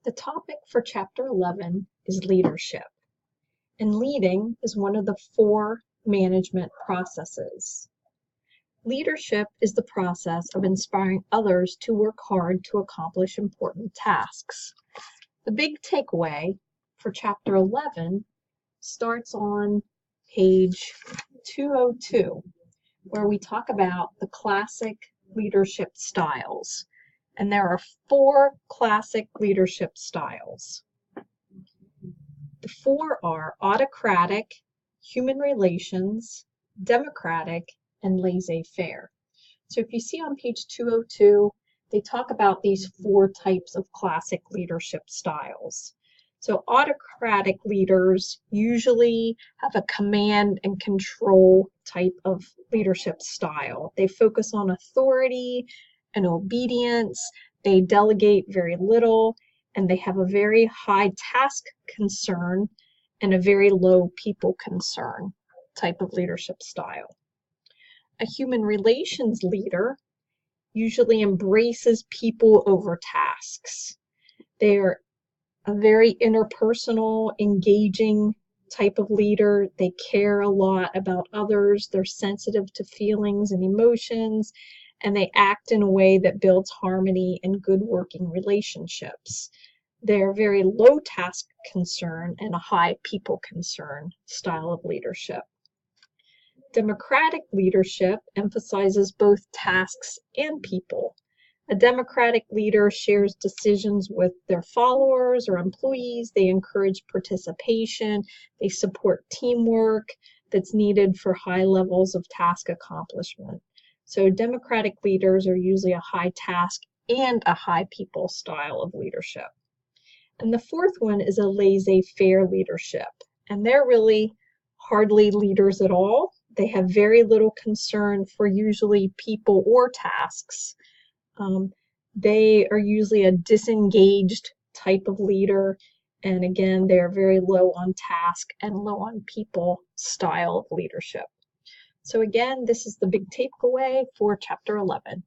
The topic for Chapter 11 is leadership, and leading is one of the 4 management processes. Leadership is the process of inspiring others to work hard to accomplish important tasks. The big takeaway for Chapter 11 starts on page 202, where we talk about the classic leadership styles. And there are 4 classic leadership styles. The 4 are autocratic, human relations, democratic, and laissez-faire. So if you see on page 202, they talk about these 4 types of classic leadership styles. So autocratic leaders usually have a command and control type of leadership style. They focus on authority and obedience, they delegate very little, and they have a very high task concern and a very low people concern type of leadership style. A human relations leader usually embraces people over tasks. They're a very interpersonal, engaging type of leader. They care a lot about others. They're sensitive to feelings and emotions, and they act in a way that builds harmony and good working relationships. They're very low task concern and a high people concern style of leadership. Democratic leadership emphasizes both tasks and people. A democratic leader shares decisions with their followers or employees. They encourage participation. They support teamwork that's needed for high levels of task accomplishment. So democratic leaders are usually a high task and a high people style of leadership. And the 4th one is a laissez-faire leadership. And they're really hardly leaders at all. They have very little concern for usually people or tasks. They are usually a disengaged type of leader. And again, they're very low on task and low on people style of leadership. So again, this is the big takeaway for Chapter 11.